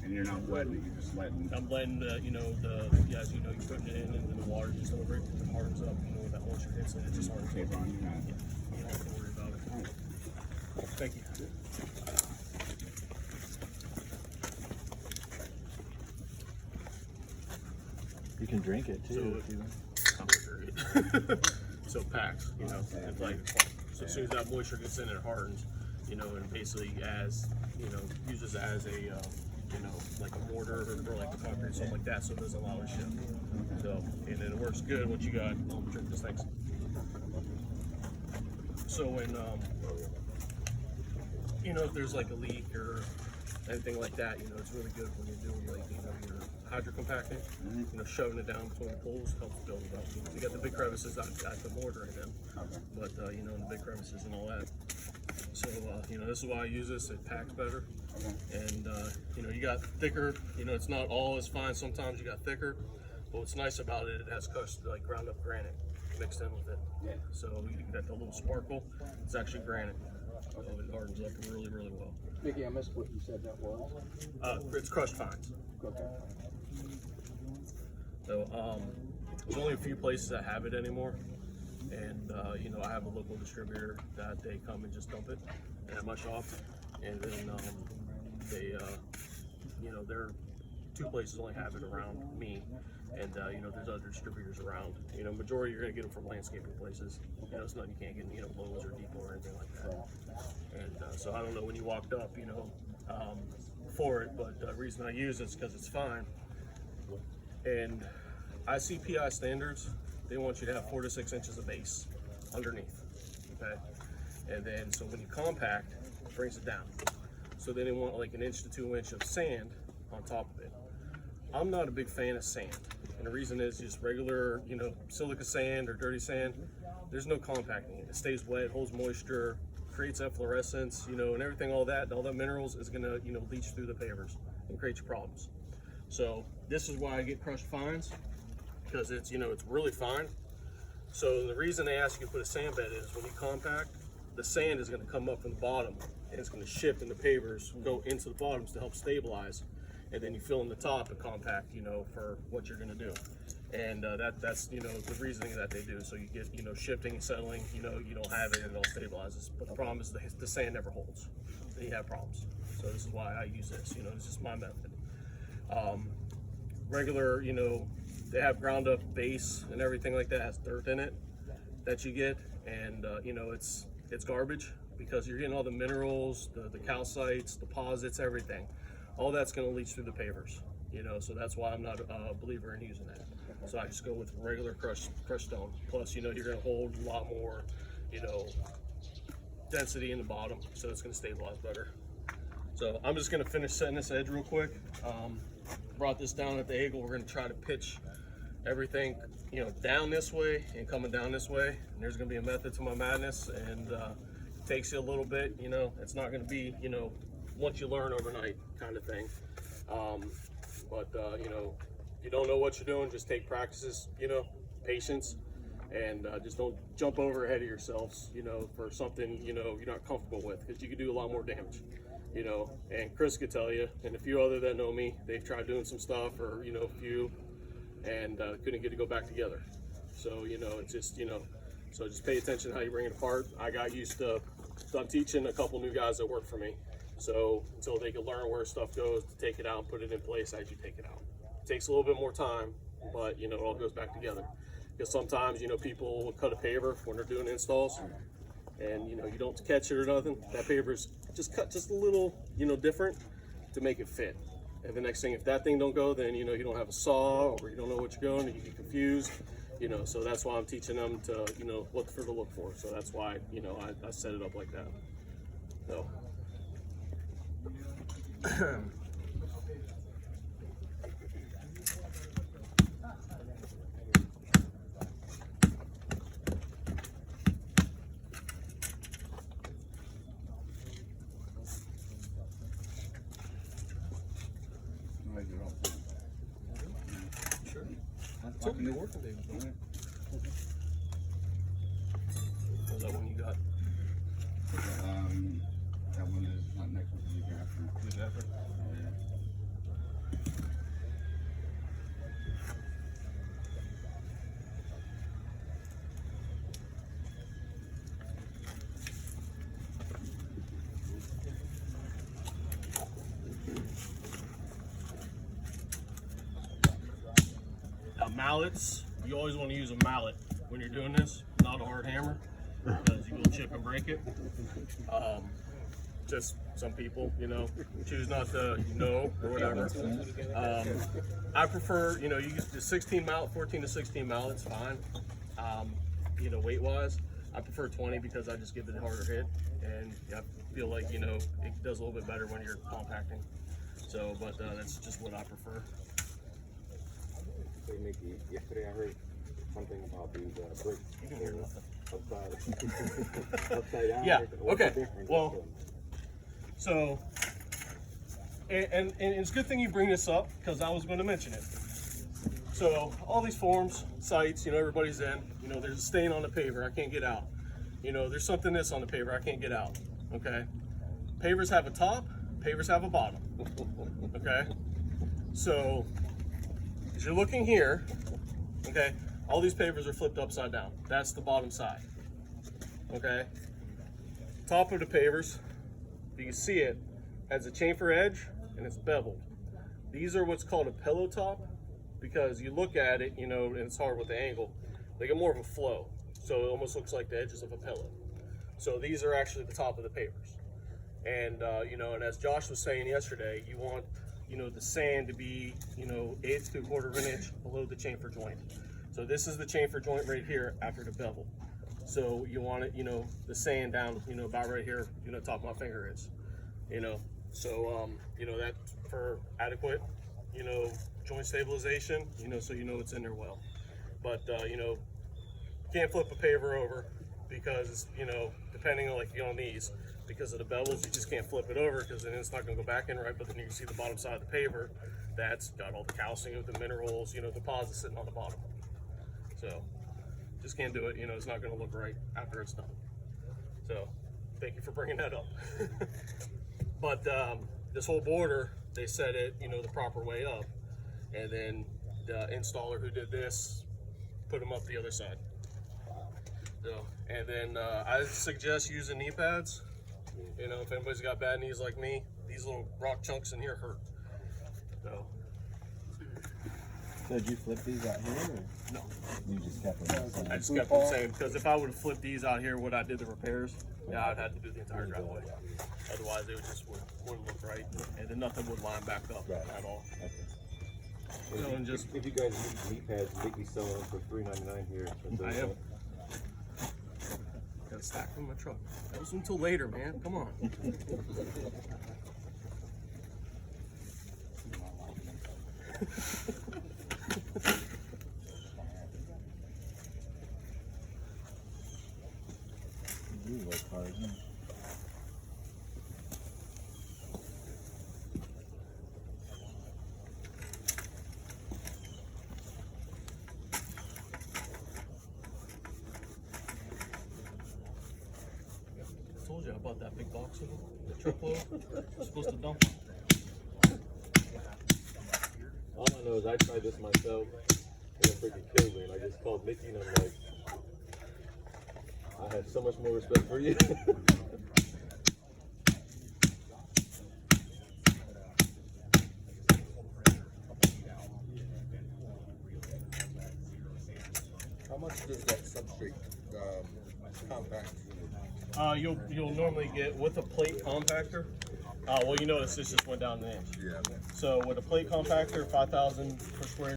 And you're not wetting it, you're just letting. I'm letting the, you know, as you know, you're putting it in and then the water just over it, it hardens up, you know, when that moisture hits it, it just hardens up. Taper on your hat. You don't have to worry about it. All right. Thank you. You can drink it too. So it packs, you know, it's like, so as soon as that moisture gets in, it hardens, you know, and basically as, you know, uses it as a, you know, like a mortar or like a concrete, something like that, so it doesn't allow it to shift. So, and then it works good once you got, drink this thing. So when, you know, if there's like a leak or anything like that, you know, it's really good when you're doing like, you know, your hydro compacting, you know, shoving it down between the poles helps build it up. You got the big crevices, I put mortar in them, but, you know, the big crevices and all that. So, you know, this is why I use this, it packs better. And, you know, you got thicker, you know, it's not all as fine, sometimes you got thicker, but what's nice about it, it has crushed, like ground up granite mixed in with it. So you got the little sparkle, it's actually granite. So it hardens up really, really well. Mickey, I missed what you said that was. It's crushed pines. Okay. So there's only a few places that have it anymore, and you know, I have a local distributor that they come and just dump it at my shop, and then they, you know, there are 2 places only have it around me, and you know, there's other distributors around. You know, majority you're gonna get them from landscaping places. You know, it's not, you can't get, you know, Lowe's or Depot or anything like that. And so I don't know when you walked up, you know, for it, but the reason I use it is because it's fine. And ICPI standards, they want you to have 4 to 6 inches of base underneath, okay? And then, so when you compact, it brings it down. So then they want like 1 inch to 2 inch of sand on top of it. I'm not a big fan of sand. And the reason is just regular, you know, silica sand or dirty sand, there's no compacting it. It stays wet, holds moisture, creates efflorescence, you know, and everything, all that minerals is gonna, you know, leach through the pavers and create you problems. So this is why I get crushed fines, because it's, you know, it's really fine. So the reason they ask you to put a sand bed is when you compact, the sand is gonna come up from the bottom and it's gonna shift and the pavers go into the bottoms to help stabilize. And then you fill in the top and compact, you know, for what you're gonna do. And that's, you know, the reasoning that they do. So you get, you know, shifting and settling, you know, you don't have it and it all stabilizes. But the problem is the sand never holds. Then you have problems. So this is why I use this, you know, this is my method. Regular, you know, they have ground up base and everything like that, has dirt in it that you get. And, you know, it's garbage because you're getting all the minerals, the calcites, deposits, everything. All that's going to leach through the pavers, you know, so that's why I'm not a believer in using that. So I just go with regular crushed stone. Plus, you know, you're going to hold a lot more, you know, density in the bottom, so it's going to stabilize better. So I'm just going to finish setting this edge real quick. Brought this down at the angle. We're going to try to pitch everything, you know, down this way and coming down this way. And there's going to be a method to my madness, and it takes you a little bit, you know, it's not going to be, you know, once you learn overnight kind of thing. You know, you don't know what you're doing, just take practices, you know, patience, and just don't jump over ahead of yourselves, you know, for something, you know, you're not comfortable with, because you could do a lot more damage, you know. And Chris could tell you, and a few other that know me, they've tried doing some stuff, or, you know, a few, and couldn't get to go back together. So, you know, it's just, you know, so just pay attention to how you bring it apart. I got used to, so I'm teaching a couple new guys that work for me. So until they can learn where stuff goes, to take it out and put it in place as you take it out. It takes a little bit more time, but, you know, it all goes back together. Because sometimes, you know, people will cut a paver when they're doing installs, and, you know, you don't catch it or nothing. That paver's just cut just a little, you know, different to make it fit. And the next thing, if that thing don't go, then, you know, you don't have a saw, or you don't know what you're going, and you get confused, you know. So that's why I'm teaching them to, you know, what to look for. So that's why, you know, I set it up like that. So. What can they work today? Is that one you got? That one is not next week, the week after. Week after? Yeah. mallets, you always want to use a mallet when you're doing this, not a hard hammer, because you will chip and break it. Just some people, you know, choose not to know or whatever. I prefer, you know, you use the 16 mallet, 14 to 16 mallets, fine. You know, weight wise, I prefer 20 because I just give it a harder hit, and I feel like, you know, it does a little bit better when you're compacting. So, but that's just what I prefer. Hey Mickey, yesterday I heard something about these bricks. You can hear nothing. Upside down. Yeah, What's the okay, difference? well, so, and it's a good thing you bring this up because I was going to mention it. So all these forums, sites, you know, everybody's in, you know, there's a stain on the paver, I can't get out. You know, there's something this on the paver, I can't get out, okay? Pavers have a top, pavers have a bottom, okay? So, as you're looking here, okay, all these pavers are flipped upside down. That's the bottom side, okay? Top of the pavers, you can see it, has a chamfer edge and it's beveled. These are what's called a pillow top because you look at it, you know, and it's hard with the angle. They get more of a flow, so it almost looks like the edges of a pillow. So these are actually the top of the pavers. And, you know, and as Josh was saying yesterday, you want, you know, the sand to be, you know, 1/8 to 1/4 of an inch below the chamfer joint. So this is the chamfer joint right here after the bevel. So you want it, you know, the sand down, you know, about right here, you know, top of my finger is, you know. So, you know, that's for adequate, you know, joint stabilization, you know, so you know it's in there well. But, you know, can't flip a paver over because, you know, depending on like on these, because of the bevels, you just can't flip it over because then it's not going to go back in right. But then you can see the bottom side of the paver, that's got all the calcium, the minerals, you know, deposits sitting on the bottom. So just can't do it. You know, it's not going to look right after it's done. So thank you for bringing that up. But this whole border, they set it, you know, the proper way up, and then the installer who did this put them up the other side. So, and then I suggest using knee pads. You know, if anybody's got bad knees like me, these little rock chunks in here hurt. So So did you flip these out here, or no, you just kept them? I just kept them the same because if I would have flipped these out here when I did the repairs, yeah, I'd have to do the entire driveway. Otherwise, it would just wouldn't look right, and then nothing would line back up at all. You know, and just If you guys need knee pads, Mickey's selling them for $3.99 here. I am. Got a stack from my truck. That was until later, man. Come on. You work hard, huh? I told you I bought that big box of them, the truckload. I'm supposed to dump them. All I know is I tried this myself and it freaking killed me. And I just called Mickey and I'm like, I have so much more respect for you. How much does that substrate compact? You'll normally get with a plate compactor. Well, you notice this just went down an inch. Yeah. So with a plate compactor, 5,000 per square